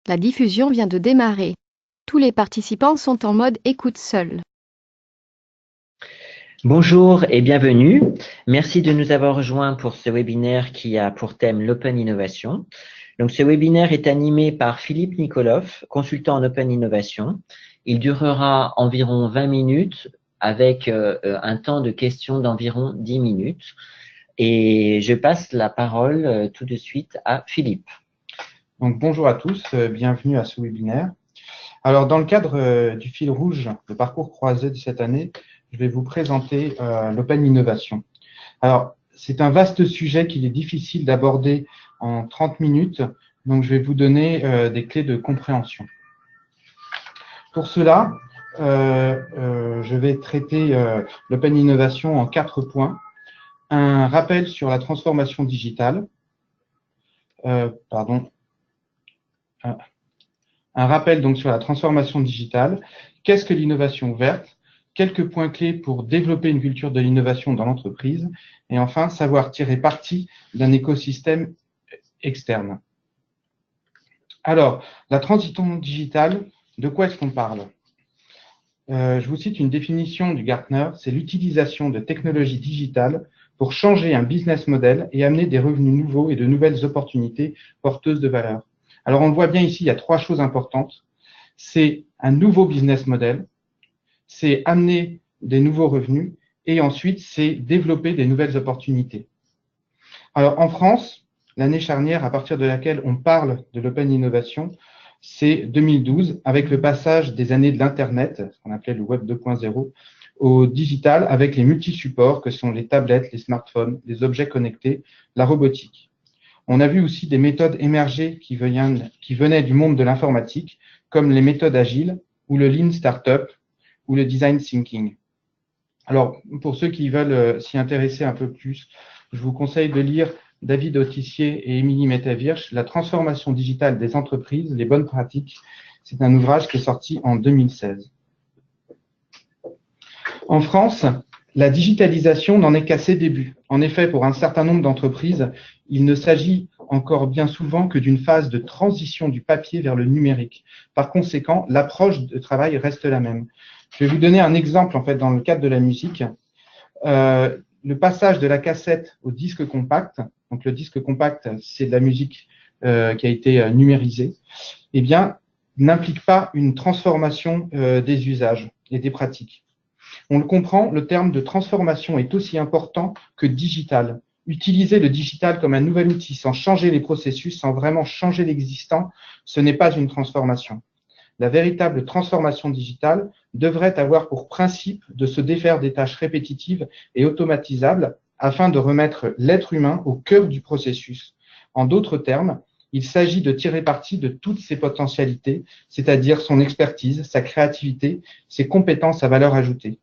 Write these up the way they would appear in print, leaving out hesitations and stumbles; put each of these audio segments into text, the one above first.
La diffusion vient de démarrer. Tous les participants sont en mode écoute seul. Bonjour et bienvenue. Merci de nous avoir rejoints pour ce webinaire qui a pour thème l'Open Innovation. Donc, ce webinaire est animé par Philippe Nikolov, consultant en Open Innovation. Il durera environ 20 minutes avec un temps de questions d'environ 10 minutes. Et je passe la parole tout de suite à Philippe. Donc, bonjour à tous, bienvenue à ce webinaire. Alors, dans le cadre du fil rouge, le parcours croisé de cette année, je vais vous présenter l'Open Innovation. Alors, c'est un vaste sujet qu'il est difficile d'aborder en 30 minutes, donc je vais vous donner des clés de compréhension. Pour cela, je vais traiter l'Open Innovation en 4 points. Un rappel sur la transformation digitale, un rappel donc sur la transformation digitale. Qu'est-ce que l'innovation verte? Quelques points clés pour développer une culture de l'innovation dans l'entreprise. Et enfin, savoir tirer parti d'un écosystème externe. Alors, la transition digitale, de quoi est-ce qu'on parle? Je vous cite une définition du Gartner, c'est l'utilisation de technologies digitales pour changer un business model et amener des revenus nouveaux et de nouvelles opportunités porteuses de valeur. Alors, on le voit bien ici, il y a 3 choses importantes. C'est un nouveau business model, c'est amener des nouveaux revenus et ensuite, c'est développer des nouvelles opportunités. Alors, en France, l'année charnière à partir de laquelle on parle de l'Open Innovation, c'est 2012, avec le passage des années de l'Internet, ce qu'on appelait le Web 2.0, au digital avec les multi-supports que sont les tablettes, les smartphones, les objets connectés, la robotique. On a vu aussi des méthodes émerger qui venaient du monde de l'informatique, comme les méthodes agiles ou le Lean Startup ou le Design Thinking. Alors, pour ceux qui veulent s'y intéresser un peu plus, je vous conseille de lire David Autissier et Émilie Metavirch, La transformation digitale des entreprises, les bonnes pratiques. C'est un ouvrage qui est sorti en 2016. En France, la digitalisation n'en est qu'à ses débuts. En effet, pour un certain nombre d'entreprises, il ne s'agit encore bien souvent que d'une phase de transition du papier vers le numérique. Par conséquent, l'approche de travail reste la même. Je vais vous donner un exemple en fait dans le cadre de la musique. Le passage de la cassette au disque compact, donc le disque compact, c'est de la musique qui a été numérisée, eh bien, n'implique pas une transformation des usages et des pratiques. On le comprend, le terme de transformation est aussi important que digital. Utiliser le digital comme un nouvel outil sans changer les processus, sans vraiment changer l'existant, ce n'est pas une transformation. La véritable transformation digitale devrait avoir pour principe de se défaire des tâches répétitives et automatisables afin de remettre l'être humain au cœur du processus. En d'autres termes, il s'agit de tirer parti de toutes ses potentialités, c'est-à-dire son expertise, sa créativité, ses compétences à valeur ajoutée.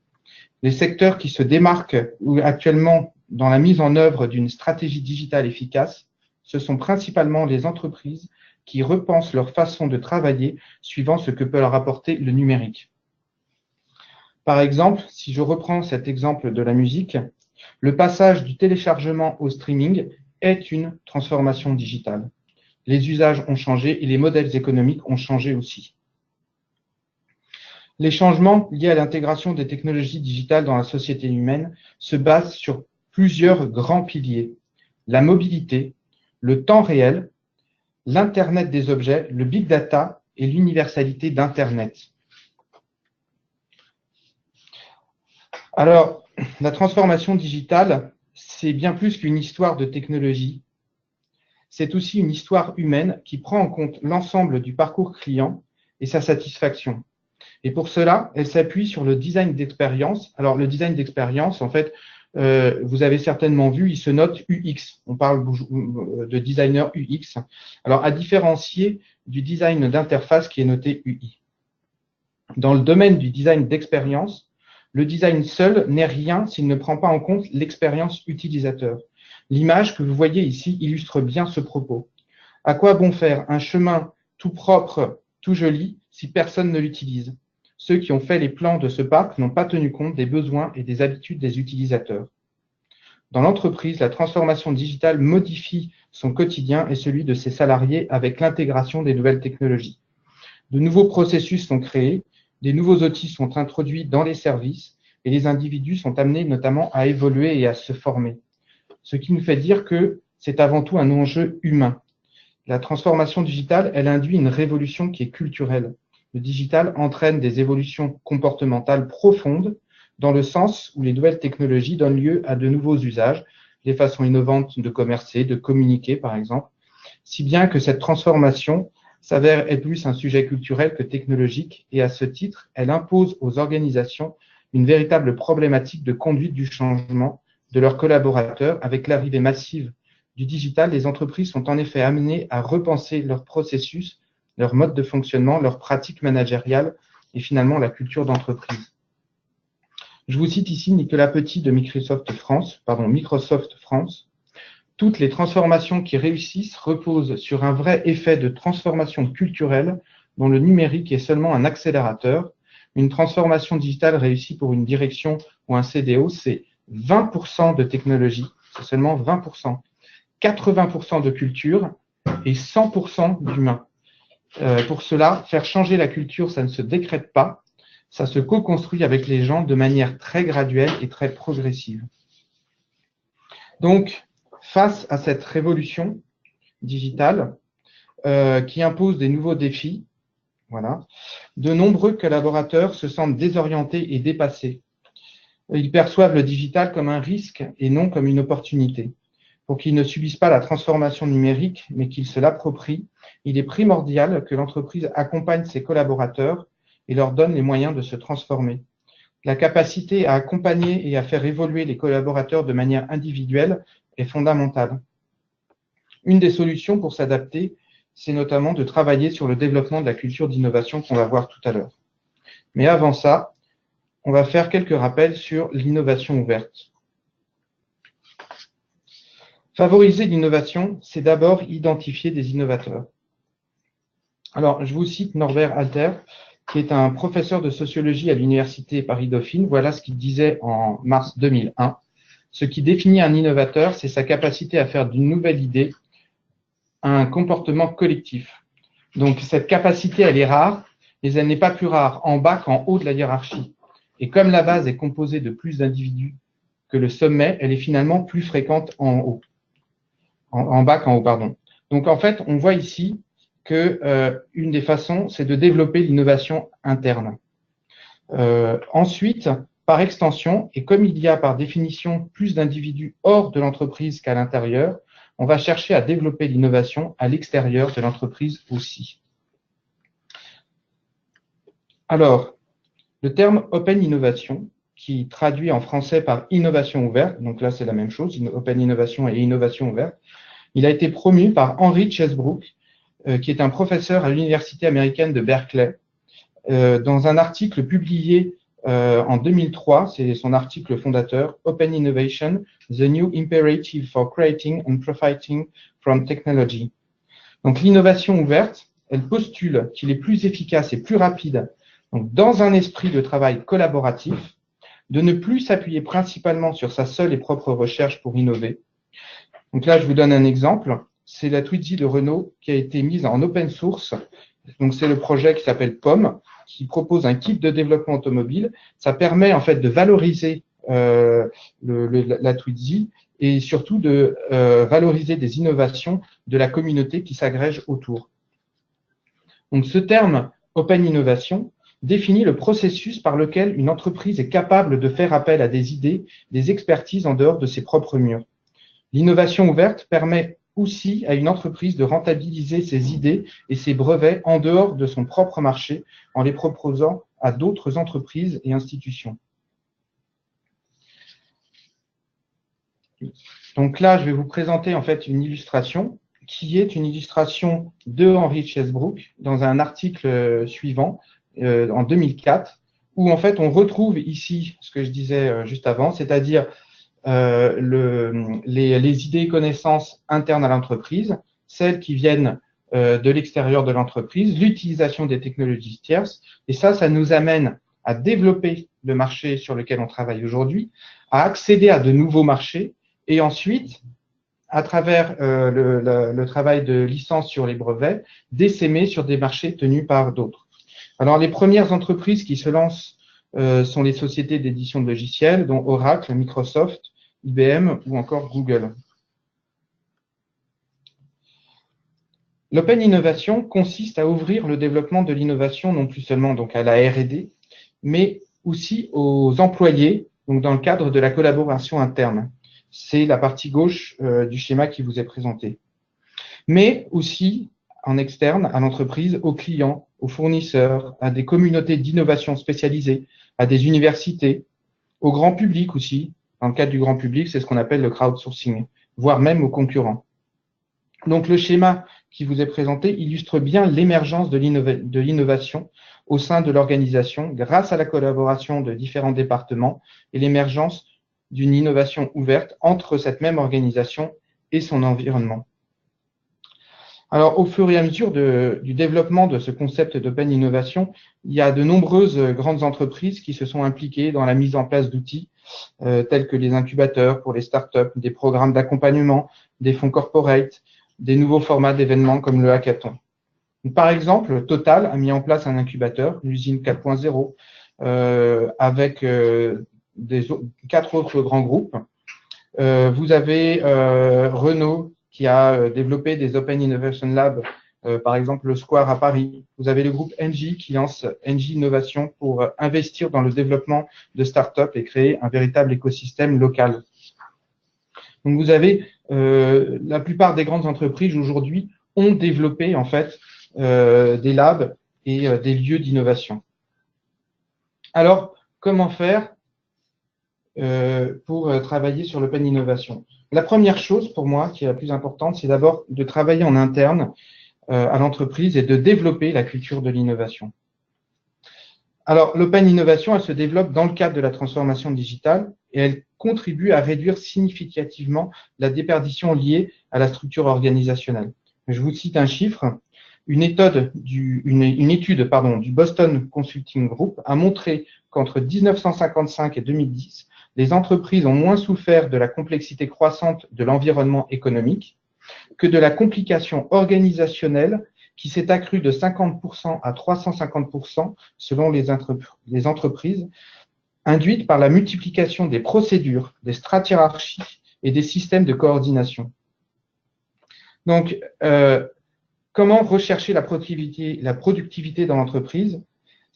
Les secteurs qui se démarquent actuellement dans la mise en œuvre d'une stratégie digitale efficace, ce sont principalement les entreprises qui repensent leur façon de travailler suivant ce que peut leur apporter le numérique. Par exemple, si je reprends cet exemple de la musique, le passage du téléchargement au streaming est une transformation digitale. Les usages ont changé et les modèles économiques ont changé aussi. Les changements liés à l'intégration des technologies digitales dans la société humaine se basent sur plusieurs grands piliers. La mobilité, le temps réel, l'Internet des objets, le big data et l'universalité d'Internet. Alors, la transformation digitale, c'est bien plus qu'une histoire de technologie. C'est aussi une histoire humaine qui prend en compte l'ensemble du parcours client et sa satisfaction. Et pour cela, elle s'appuie sur le design d'expérience. Alors, le design d'expérience, en fait, vous avez certainement vu, il se note UX. On parle de designer UX. Alors, à différencier du design d'interface qui est noté UI. Dans le domaine du design d'expérience, le design seul n'est rien s'il ne prend pas en compte l'expérience utilisateur. L'image que vous voyez ici illustre bien ce propos. À quoi bon faire un chemin tout propre, tout joli, si personne ne l'utilise? Ceux qui ont fait les plans de ce parc n'ont pas tenu compte des besoins et des habitudes des utilisateurs. Dans l'entreprise, la transformation digitale modifie son quotidien et celui de ses salariés avec l'intégration des nouvelles technologies. De nouveaux processus sont créés, des nouveaux outils sont introduits dans les services et les individus sont amenés notamment à évoluer et à se former. Ce qui nous fait dire que c'est avant tout un enjeu humain. La transformation digitale, elle induit une révolution qui est culturelle. Le digital entraîne des évolutions comportementales profondes dans le sens où les nouvelles technologies donnent lieu à de nouveaux usages, des façons innovantes de commercer, de communiquer par exemple, si bien que cette transformation s'avère être plus un sujet culturel que technologique et à ce titre, elle impose aux organisations une véritable problématique de conduite du changement de leurs collaborateurs. Avec l'arrivée massive du digital, les entreprises sont en effet amenées à repenser leurs processus, leur mode de fonctionnement, leurs pratiques managériales et finalement la culture d'entreprise. Je vous cite ici Nicolas Petit de Microsoft France. Toutes les transformations qui réussissent reposent sur un vrai effet de transformation culturelle dont le numérique est seulement un accélérateur. Une transformation digitale réussie pour une direction ou un CDO, c'est 20% de technologie, c'est seulement 20%, 80% de culture et 100% d'humain. Pour cela, faire changer la culture, ça ne se décrète pas, ça se co-construit avec les gens de manière très graduelle et très progressive. Donc, face à cette révolution digitale qui impose des nouveaux défis, voilà, de nombreux collaborateurs se sentent désorientés et dépassés. Ils perçoivent le digital comme un risque et non comme une opportunité. Pour qu'ils ne subissent pas la transformation numérique, mais qu'ils se l'approprient, il est primordial que l'entreprise accompagne ses collaborateurs et leur donne les moyens de se transformer. La capacité à accompagner et à faire évoluer les collaborateurs de manière individuelle est fondamentale. Une des solutions pour s'adapter, c'est notamment de travailler sur le développement de la culture d'innovation qu'on va voir tout à l'heure. Mais avant ça, on va faire quelques rappels sur l'innovation ouverte. Favoriser l'innovation, c'est d'abord identifier des innovateurs. Alors, je vous cite Norbert Alter, qui est un professeur de sociologie à l'université Paris-Dauphine. Voilà ce qu'il disait en mars 2001. Ce qui définit un innovateur, c'est sa capacité à faire d'une nouvelle idée un comportement collectif. Donc, cette capacité, elle est rare, mais elle n'est pas plus rare en bas qu'en haut de la hiérarchie. Et comme la base est composée de plus d'individus que le sommet, elle est finalement plus fréquente en haut. En bas qu'en haut, pardon. Donc, en fait, on voit ici que une des façons, c'est de développer l'innovation interne. Ensuite, par extension, et comme il y a par définition plus d'individus hors de l'entreprise qu'à l'intérieur, on va chercher à développer l'innovation à l'extérieur de l'entreprise aussi. Alors, le terme Open Innovation, qui traduit en français par innovation ouverte, donc là c'est la même chose, Open Innovation et innovation ouverte, il a été promu par Henry Chesbrook, qui est un professeur à l'université américaine de Berkeley, dans un article publié en 2003, c'est son article fondateur, Open Innovation, The New Imperative for Creating and Profiting from Technology. Donc l'innovation ouverte, elle postule qu'il est plus efficace et plus rapide, donc dans un esprit de travail collaboratif, de ne plus s'appuyer principalement sur sa seule et propre recherche pour innover. Donc là, je vous donne un exemple, c'est la Twizy de Renault qui a été mise en open source. Donc c'est le projet qui s'appelle POM, qui propose un kit de développement automobile. Ça permet en fait de valoriser la Twizy et surtout de valoriser des innovations de la communauté qui s'agrège autour. Donc ce terme Open Innovation définit le processus par lequel une entreprise est capable de faire appel à des idées, des expertises en dehors de ses propres murs. L'innovation ouverte permet aussi à une entreprise de rentabiliser ses idées et ses brevets en dehors de son propre marché en les proposant à d'autres entreprises et institutions. Donc là, je vais vous présenter en fait une illustration qui est une illustration de Henry Chesbrook dans un article suivant en 2004 où en fait on retrouve ici ce que je disais juste avant, c'est-à-dire les idées et connaissances internes à l'entreprise, celles qui viennent de l'extérieur de l'entreprise, l'utilisation des technologies tierces, et ça nous amène à développer le marché sur lequel on travaille aujourd'hui, à accéder à de nouveaux marchés Et ensuite, à travers le travail de licence sur les brevets, d'essaimer sur des marchés tenus par d'autres. Alors, les premières entreprises qui se lancent sont les sociétés d'édition de logiciels, dont Oracle, Microsoft, IBM ou encore Google. L'open innovation consiste à ouvrir le développement de l'innovation non plus seulement donc à la R&D, mais aussi aux employés, donc dans le cadre de la collaboration interne. C'est la partie gauche du schéma qui vous est présenté. Mais aussi en externe à l'entreprise, aux clients, aux fournisseurs, à des communautés d'innovation spécialisées, à des universités, au grand public aussi. Dans le cadre du grand public, c'est ce qu'on appelle le crowdsourcing, voire même aux concurrents. Donc le schéma qui vous est présenté illustre bien l'émergence de l'innovation au sein de l'organisation grâce à la collaboration de différents départements et l'émergence d'une innovation ouverte entre cette même organisation et son environnement. Alors, au fur et à mesure du développement de ce concept d'open innovation, il y a de nombreuses grandes entreprises qui se sont impliquées dans la mise en place d'outils tels que les incubateurs pour les startups, des programmes d'accompagnement, des fonds corporate, des nouveaux formats d'événements comme le hackathon. Par exemple, Total a mis en place un incubateur, l'usine 4.0, avec 4 autres grands groupes. Vous avez Renault qui a développé des Open Innovation Labs, par exemple le Square à Paris. Vous avez le groupe Engie qui lance Engie Innovation pour investir dans le développement de startups et créer un véritable écosystème local. Donc vous avez la plupart des grandes entreprises aujourd'hui ont développé en fait des labs et des lieux d'innovation. Alors, comment faire pour travailler sur l'open innovation? La première chose pour moi qui est la plus importante, c'est d'abord de travailler en interne à l'entreprise et de développer la culture de l'innovation. Alors, l'open innovation, elle se développe dans le cadre de la transformation digitale et elle contribue à réduire significativement la déperdition liée à la structure organisationnelle. Je vous cite un chiffre. Une étude du Boston Consulting Group a montré qu'entre 1955 et 2010, les entreprises ont moins souffert de la complexité croissante de l'environnement économique que de la complication organisationnelle qui s'est accrue de 50% à 350% selon les entreprises, induite par la multiplication des procédures, des strates hiérarchiques et des systèmes de coordination. Donc, comment rechercher la productivité dans l'entreprise?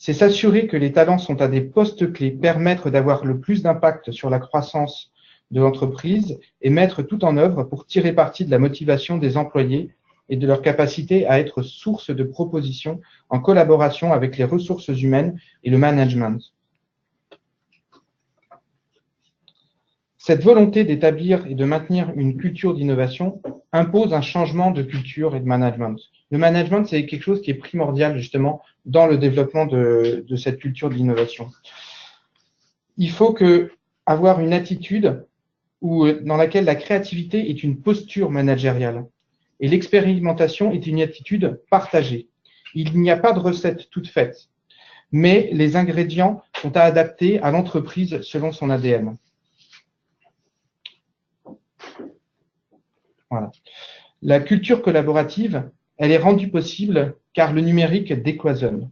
C'est s'assurer que les talents sont à des postes clés, permettre d'avoir le plus d'impact sur la croissance de l'entreprise et mettre tout en œuvre pour tirer parti de la motivation des employés et de leur capacité à être source de propositions en collaboration avec les ressources humaines et le management. Cette volonté d'établir et de maintenir une culture d'innovation impose un changement de culture et de management. Le management, c'est quelque chose qui est primordial justement dans le développement de cette culture d'innovation. Il faut avoir une attitude dans laquelle la créativité est une posture managériale et l'expérimentation est une attitude partagée. Il n'y a pas de recette toute faite, mais les ingrédients sont à adapter à l'entreprise selon son ADN. Voilà. La culture collaborative, elle est rendue possible car le numérique décloisonne.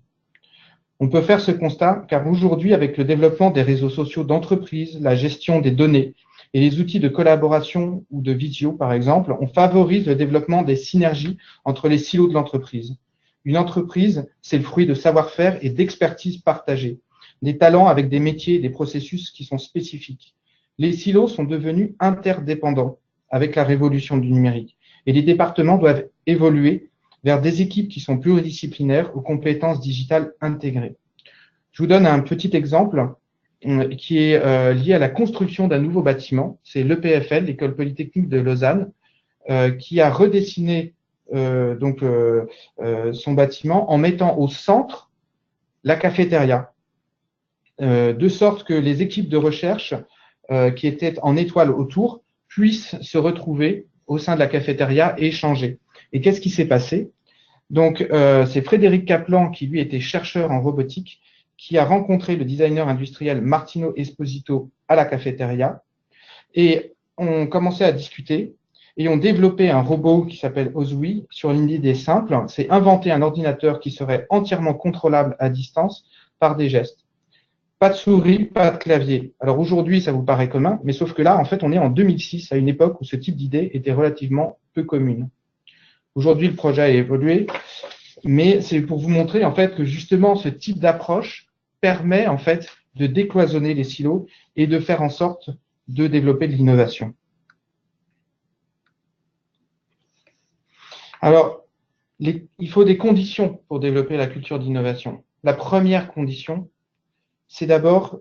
On peut faire ce constat car aujourd'hui, avec le développement des réseaux sociaux d'entreprise, la gestion des données et les outils de collaboration ou de visio, par exemple, on favorise le développement des synergies entre les silos de l'entreprise. Une entreprise, c'est le fruit de savoir-faire et d'expertise partagée, des talents avec des métiers et des processus qui sont spécifiques. Les silos sont devenus interdépendants avec la révolution du numérique. Et les départements doivent évoluer vers des équipes qui sont pluridisciplinaires aux compétences digitales intégrées. Je vous donne un petit exemple qui est lié à la construction d'un nouveau bâtiment. C'est l'EPFL, l'École Polytechnique de Lausanne, qui a redessiné son bâtiment en mettant au centre la cafétéria, de sorte que les équipes de recherche qui étaient en étoile autour puissent se retrouver au sein de la cafétéria et échanger. Et qu'est-ce qui s'est passé? Donc, c'est Frédéric Kaplan, qui lui était chercheur en robotique, qui a rencontré le designer industriel Martino Esposito à la cafétéria. Et ont commencé à discuter et ont développé un robot qui s'appelle Ozui sur une idée simple, c'est inventer un ordinateur qui serait entièrement contrôlable à distance par des gestes. Pas de souris, pas de clavier. Alors aujourd'hui, ça vous paraît commun, mais sauf que là, en fait, on est en 2006, à une époque où ce type d'idée était relativement peu commune. Aujourd'hui, le projet a évolué, mais c'est pour vous montrer en fait que justement ce type d'approche permet en fait de décloisonner les silos et de faire en sorte de développer de l'innovation. Alors, il faut des conditions pour développer la culture d'innovation. La première condition, c'est d'abord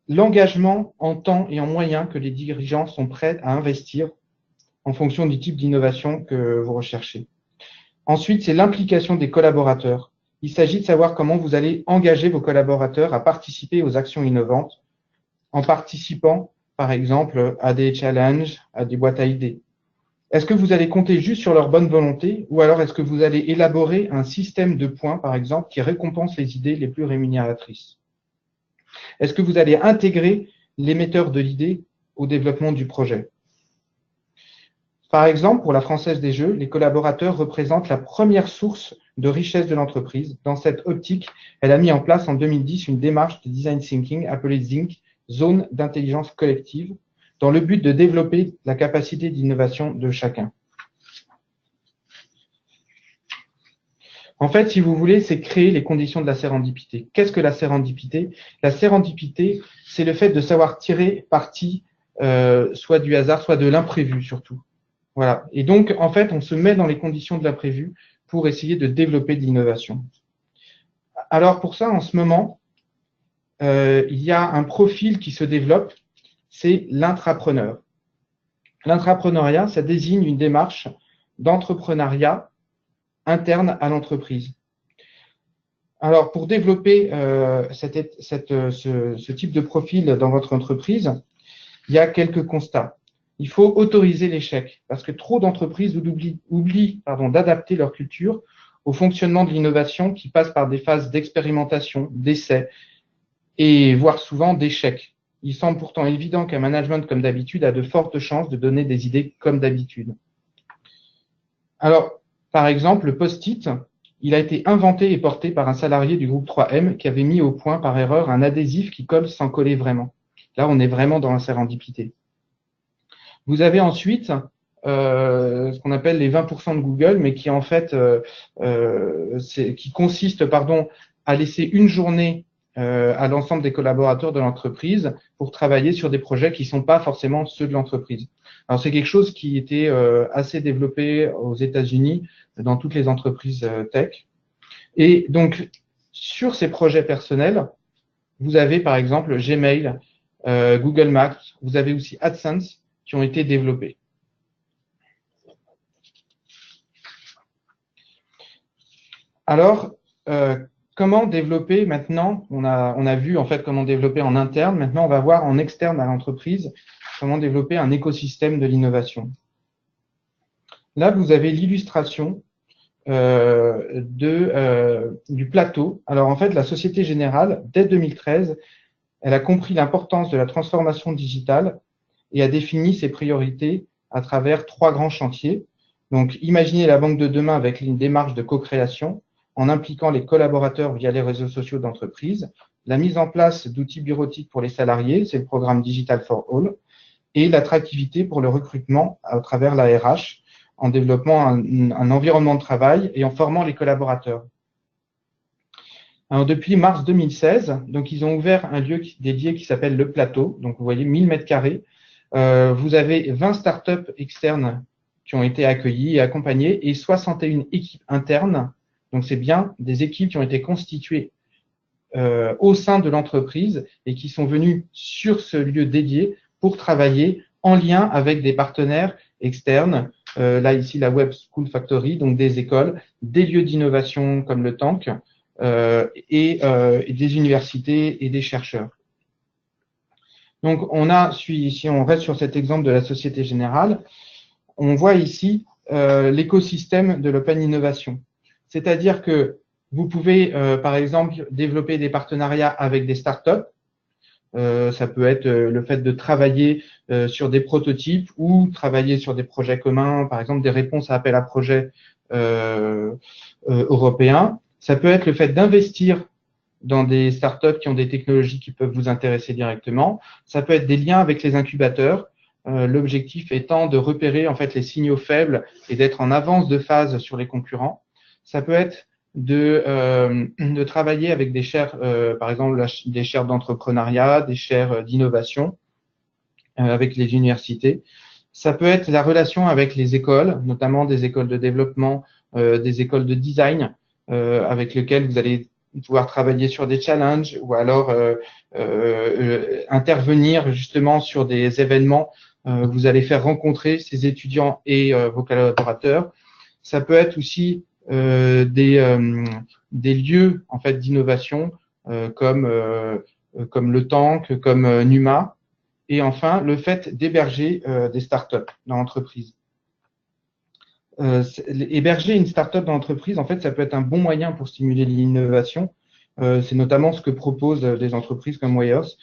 l'engagement en temps et en moyens que les dirigeants sont prêts à investir en fonction du type d'innovation que vous recherchez. Ensuite, c'est l'implication des collaborateurs. Il s'agit de savoir comment vous allez engager vos collaborateurs à participer aux actions innovantes en participant, par exemple, à des challenges, à des boîtes à idées. Est-ce que vous allez compter juste sur leur bonne volonté ou alors est-ce que vous allez élaborer un système de points, par exemple, qui récompense les idées les plus rémunératrices? Est-ce que vous allez intégrer l'émetteur de l'idée au développement du projet? Par exemple, pour la Française des Jeux, les collaborateurs représentent la première source de richesse de l'entreprise. Dans cette optique, elle a mis en place en 2010 une démarche de design thinking appelée ZINC, zone d'intelligence collective, dans le but de développer la capacité d'innovation de chacun. En fait, si vous voulez, c'est créer les conditions de la sérendipité. Qu'est-ce que la sérendipité? La sérendipité, c'est le fait de savoir tirer parti soit du hasard, soit de l'imprévu surtout. Voilà. Et donc, en fait, on se met dans les conditions de l'imprévu pour essayer de développer de l'innovation. Alors, pour ça, en ce moment, il y a un profil qui se développe, c'est l'intrapreneur. L'intrapreneuriat, ça désigne une démarche d'entrepreneuriat interne à l'entreprise. Alors, pour développer ce type de profil dans votre entreprise, il y a quelques constats. Il faut autoriser l'échec, parce que trop d'entreprises oublient d'adapter leur culture au fonctionnement de l'innovation qui passe par des phases d'expérimentation, d'essai et voire souvent d'échec. Il semble pourtant évident qu'un management comme d'habitude a de fortes chances de donner des idées comme d'habitude. Alors, par exemple, le post-it, il a été inventé et porté par un salarié du groupe 3M qui avait mis au point par erreur un adhésif qui colle sans coller vraiment. Là, on est vraiment dans la sérendipité. Vous avez ensuite ce qu'on appelle les 20% de Google, mais qui en fait qui consiste à laisser une journée à l'ensemble des collaborateurs de l'entreprise pour travailler sur des projets qui ne sont pas forcément ceux de l'entreprise. Alors c'est quelque chose qui était assez développé aux États-Unis dans toutes les entreprises tech. Et donc sur ces projets personnels, vous avez par exemple Gmail, Google Maps, vous avez aussi AdSense qui ont été développés. Alors, comment développer maintenant? On a vu en fait comment développer en interne. Maintenant, on va voir en externe à l'entreprise comment développer un écosystème de l'innovation. Là, vous avez l'illustration du plateau. Alors, en fait, la Société Générale, dès 2013, elle a compris l'importance de la transformation digitale et a défini ses priorités à travers 3 grands chantiers. Donc, imaginez la banque de demain avec une démarche de co-création en impliquant les collaborateurs via les réseaux sociaux d'entreprise, la mise en place d'outils bureautiques pour les salariés, c'est le programme Digital for All, et l'attractivité pour le recrutement à travers la RH, en développant un environnement de travail et en formant les collaborateurs. Alors, depuis mars 2016, donc, ils ont ouvert un lieu dédié qui s'appelle Le Plateau. Donc, vous voyez, 1000 mètres carrés. Vous avez 20 startups externes qui ont été accueillies et accompagnées et 61 équipes internes. Donc, c'est bien des équipes qui ont été constituées au sein de l'entreprise et qui sont venues sur ce lieu dédié pour travailler en lien avec des partenaires externes. Là, ici, la Web School Factory, donc des écoles, des lieux d'innovation comme le Tank et des universités et des chercheurs. Donc, si on reste sur cet exemple de la Société Générale, on voit ici l'écosystème de l'Open Innovation. C'est-à-dire que vous pouvez, par exemple, développer des partenariats avec des startups. Ça peut être le fait de travailler sur des prototypes ou travailler sur des projets communs, par exemple des réponses à appel à projets européens. Ça peut être le fait d'investir dans des startups qui ont des technologies qui peuvent vous intéresser directement. Ça peut être des liens avec les incubateurs. L'objectif étant de repérer en fait les signaux faibles et d'être en avance de phase sur les concurrents. Ça peut être de travailler avec des chaires, par exemple des chaires d'entrepreneuriat, des chaires d'innovation avec les universités. Ça peut être la relation avec les écoles, notamment des écoles de développement, des écoles de design, avec lesquelles vous allez pouvoir travailler sur des challenges ou alors intervenir justement sur des événements. Vous allez faire rencontrer ces étudiants et vos collaborateurs. Ça peut être aussi des lieux en fait d'innovation comme le Tank, comme Numa. Et enfin, le fait d'héberger des startups dans l'entreprise. Héberger une startup dans l'entreprise, en fait, ça peut être un bon moyen pour stimuler l'innovation. C'est notamment ce que proposent des entreprises comme Wayos,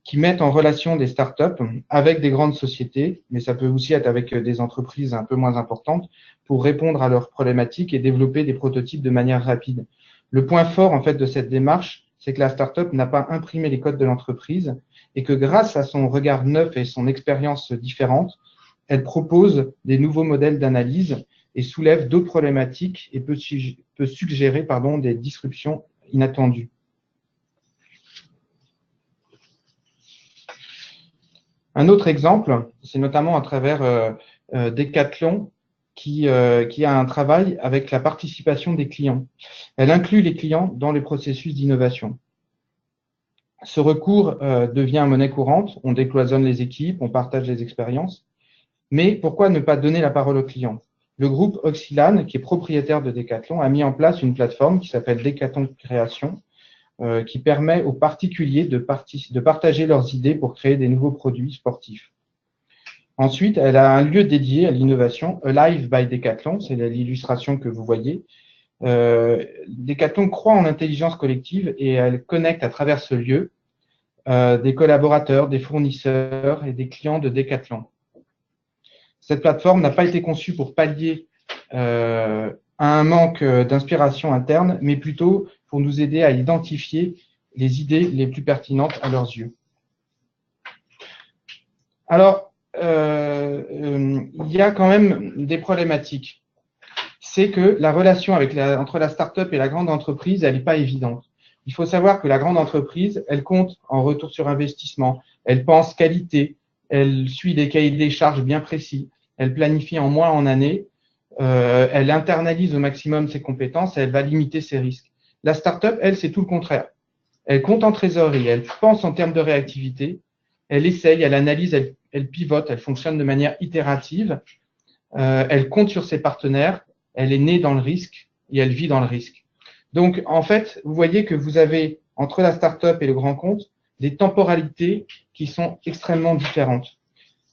qui mettent en relation des startups avec des grandes sociétés, mais ça peut aussi être avec des entreprises un peu moins importantes, pour répondre à leurs problématiques et développer des prototypes de manière rapide. Le point fort, en fait, de cette démarche, c'est que la startup n'a pas imprimé les codes de l'entreprise et que grâce à son regard neuf et son expérience différente, elle propose des nouveaux modèles d'analyse et soulève d'autres problématiques et peut suggérer des disruptions inattendues. Un autre exemple, c'est notamment à travers Decathlon qui a un travail avec la participation des clients. Elle inclut les clients dans les processus d'innovation. Ce recours devient monnaie courante, on décloisonne les équipes, on partage les expériences. Mais pourquoi ne pas donner la parole aux clients? Le groupe Oxylane, qui est propriétaire de Decathlon, a mis en place une plateforme qui s'appelle Decathlon Création, qui permet aux particuliers de partager leurs idées pour créer des nouveaux produits sportifs. Ensuite, elle a un lieu dédié à l'innovation, Alive by Decathlon, c'est l'illustration que vous voyez. Decathlon croit en l'intelligence collective et elle connecte à travers ce lieu des collaborateurs, des fournisseurs et des clients de Decathlon. Cette plateforme n'a pas été conçue pour pallier à un manque d'inspiration interne, mais plutôt pour nous aider à identifier les idées les plus pertinentes à leurs yeux. Alors, il y a quand même des problématiques. C'est que la relation entre la start-up et la grande entreprise, elle n'est pas évidente. Il faut savoir que la grande entreprise, elle compte en retour sur investissement, elle pense qualité, elle suit des cahiers des charges bien précis, elle planifie en mois, en années, elle internalise au maximum ses compétences, elle va limiter ses risques. La start-up, elle, c'est tout le contraire. Elle compte en trésorerie, elle pense en termes de réactivité, elle essaye, elle analyse, elle pivote, elle fonctionne de manière itérative, elle compte sur ses partenaires, elle est née dans le risque et elle vit dans le risque. Donc, en fait, vous voyez que vous avez, entre la start-up et le grand compte, des temporalités qui sont extrêmement différentes.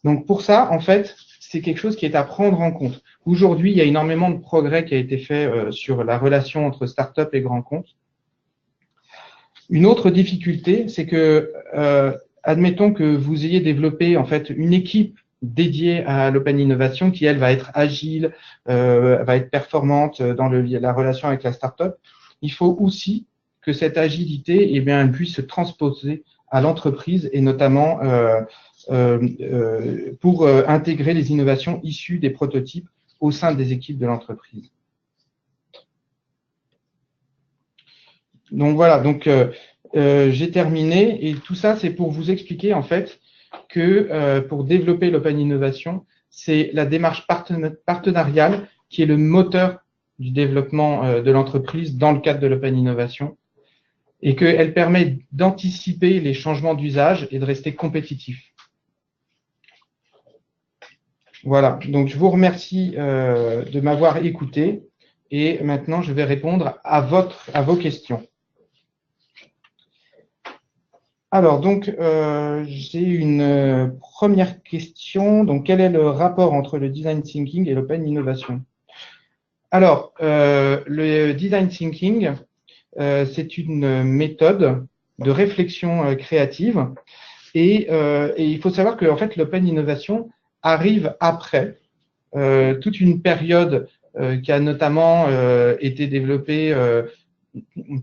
Donc, pour ça, en fait, c'est quelque chose qui est à prendre en compte. Aujourd'hui, il y a énormément de progrès qui a été fait sur la relation entre start-up et grand compte. Une autre difficulté, c'est que, admettons que vous ayez développé en fait une équipe dédiée à l'open innovation qui, elle, va être agile, va être performante dans la relation avec la start-up. Il faut aussi que cette agilité, eh bien, elle puisse se transposer à l'entreprise et notamment pour intégrer les innovations issues des prototypes au sein des équipes de l'entreprise. Donc voilà, donc j'ai terminé et tout ça c'est pour vous expliquer en fait que pour développer l'open innovation, c'est la démarche partenariale qui est le moteur du développement de l'entreprise dans le cadre de l'open innovation et qu'elle permet d'anticiper les changements d'usage et de rester compétitif. Voilà, donc je vous remercie de m'avoir écouté et maintenant je vais répondre à vos questions. Alors, donc, j'ai une première question. Donc, quel est le rapport entre le design thinking et l'open innovation? Alors, le design thinking, c'est une méthode réflexion créative. Et il faut savoir que en fait, l'open innovation arrive après toute une période qui a notamment été développée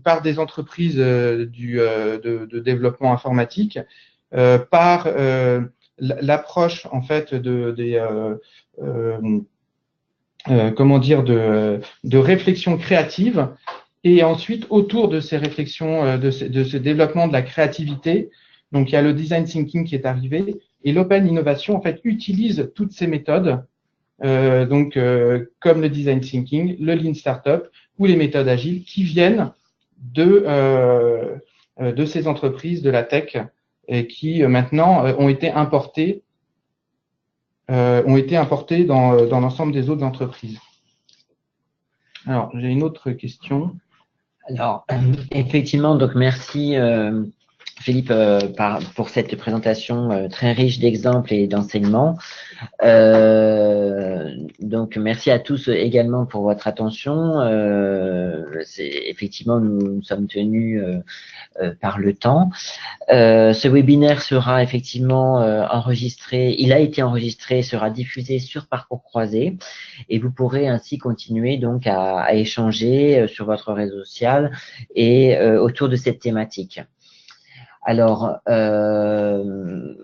par des entreprises de développement informatique, par l'approche en fait comment dire de réflexion créative. Et ensuite, autour de ces réflexions, de ce développement de la créativité, donc il y a le design thinking qui est arrivé, et l'open innovation en fait utilise toutes ces méthodes, comme le design thinking, le lean startup ou les méthodes agiles qui viennent de ces entreprises de la tech et qui maintenant ont été importées dans l'ensemble des autres entreprises. Alors, j'ai une autre question. Alors, effectivement, donc merci Philippe pour cette présentation très riche d'exemples et d'enseignements. Donc, merci à tous également pour votre attention. Effectivement, nous sommes tenus par le temps. Ce webinaire sera effectivement enregistré, il a été enregistré, sera diffusé sur Parcours Croisé et vous pourrez ainsi continuer donc à échanger sur votre réseau social et autour de cette thématique. Alors,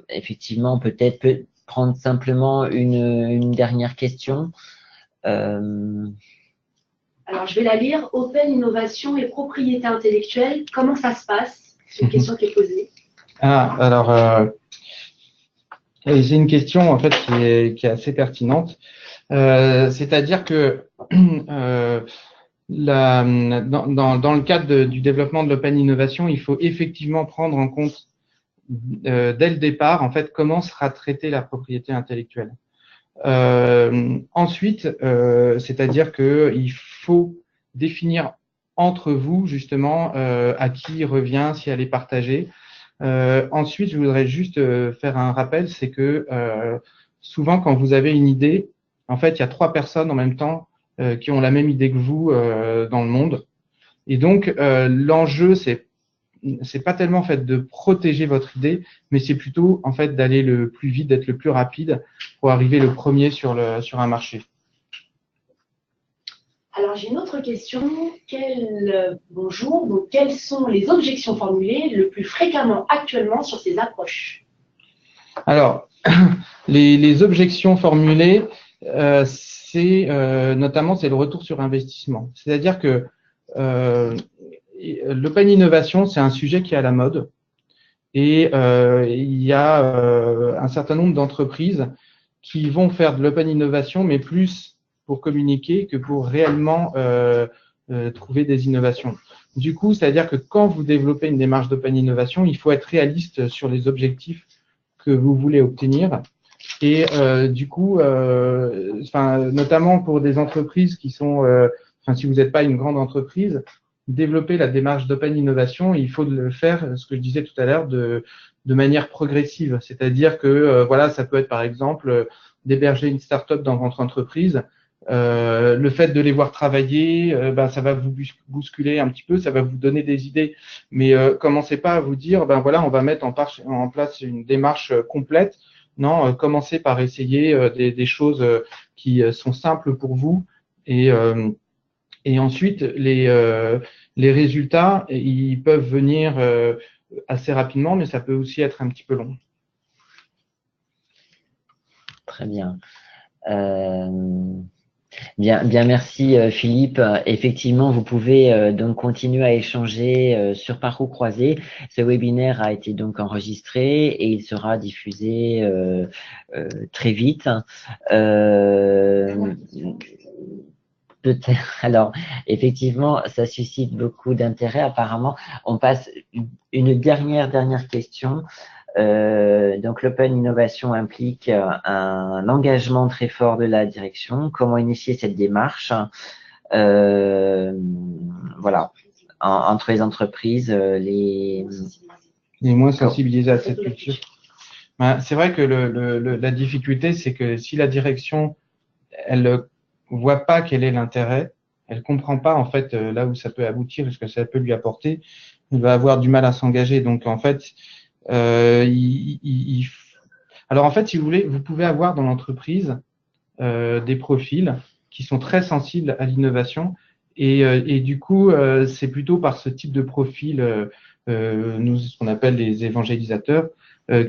effectivement, peut-être prendre simplement une dernière question. Alors, je vais la lire. Open Innovation et propriété intellectuelle, comment ça se passe? C'est une question qui est posée. Alors, c'est une question en fait qui est assez pertinente. C'est-à-dire que dans le cadre du développement de l'open innovation, il faut effectivement prendre en compte dès le départ en fait comment sera traitée la propriété intellectuelle. Ensuite, c'est-à-dire que il faut définir entre vous justement à qui revient, si elle est partagée. Ensuite, je voudrais juste faire un rappel, c'est que souvent quand vous avez une idée, en fait, il y a 3 personnes en même temps qui ont la même idée que vous dans le monde. Et donc, l'enjeu, c'est pas tellement en fait de protéger votre idée, mais c'est plutôt en fait d'aller le plus vite, d'être le plus rapide pour arriver le premier sur un marché. Alors, j'ai une autre question. Bonjour. Donc, quelles sont les objections formulées le plus fréquemment actuellement sur ces approches? Alors, les objections formulées, notamment c'est le retour sur investissement. C'est-à-dire que l'open innovation, c'est un sujet qui est à la mode et il y a un certain nombre d'entreprises qui vont faire de l'open innovation, mais plus pour communiquer que pour réellement trouver des innovations. Du coup, c'est-à-dire que quand vous développez une démarche d'open innovation, il faut être réaliste sur les objectifs que vous voulez obtenir. Et du coup, notamment pour des entreprises qui sont, si vous n'êtes pas une grande entreprise, développer la démarche d'open innovation, il faut le faire, ce que je disais tout à l'heure, de manière progressive. C'est-à-dire que voilà, ça peut être par exemple d'héberger une start-up dans votre entreprise. Le fait de les voir travailler, ça va vous bousculer un petit peu, ça va vous donner des idées, mais commencez pas à vous dire, voilà, on va mettre en place une démarche complète. Non, commencez par essayer des choses qui sont simples pour vous et ensuite les résultats, ils peuvent venir assez rapidement, mais ça peut aussi être un petit peu long. Très bien. Bien, merci Philippe. Effectivement, vous pouvez donc continuer à échanger sur Parcours Croisé. Ce webinaire a été donc enregistré et il sera diffusé très vite. Alors, effectivement, ça suscite beaucoup d'intérêt. Apparemment, on passe une dernière question. Donc, l'open innovation implique un engagement très fort de la direction. Comment initier cette démarche? Voilà, entre les entreprises, les moins sensibilisés à cette culture. C'est vrai que la difficulté, c'est que si la direction, elle voit pas quel est l'intérêt, elle comprend pas en fait là où ça peut aboutir et ce que ça peut lui apporter, elle va avoir du mal à s'engager. Donc en fait, alors en fait, si vous voulez, vous pouvez avoir dans l'entreprise des profils qui sont très sensibles à l'innovation et du coup, c'est plutôt par ce type de profil, nous, ce qu'on appelle les évangélisateurs, qu'on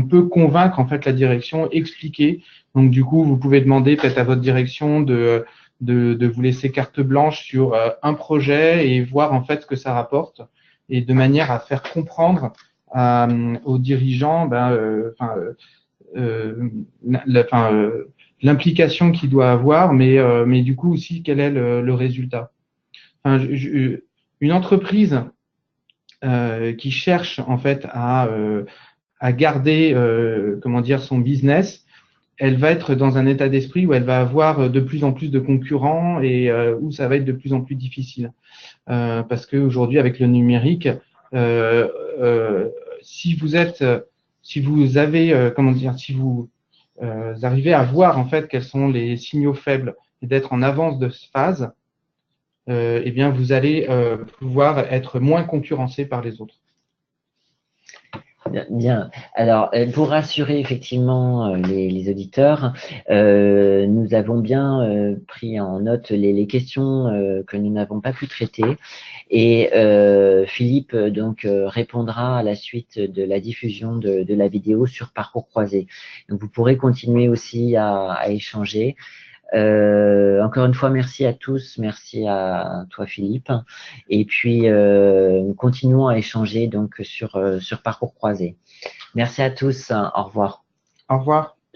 peut convaincre en fait la direction, expliquer. Donc du coup, vous pouvez demander peut-être à votre direction de vous laisser carte blanche sur un projet et voir en fait ce que ça rapporte, et de manière à faire comprendre aux dirigeants l'implication qu'il doit avoir, mais du coup aussi quel est le résultat. Enfin, une entreprise qui cherche en fait à garder comment dire son business, elle va être dans un état d'esprit où elle va avoir de plus en plus de concurrents et où ça va être de plus en plus difficile. Parce qu'aujourd'hui, avec le numérique, si vous avez, comment dire, si vous arrivez à voir en fait quels sont les signaux faibles et d'être en avance de phase, eh bien, vous allez pouvoir être moins concurrencé par les autres. Bien. Alors, pour rassurer effectivement les auditeurs, nous avons bien pris en note les questions que nous n'avons pas pu traiter, et Philippe donc répondra à la suite de la diffusion de la vidéo sur Parcours Croisé. Donc, vous pourrez continuer aussi à échanger. Encore une fois, merci à tous, merci à toi Philippe, et puis nous continuons à échanger donc sur Parcours Croisé. Merci à tous, au revoir. Au revoir.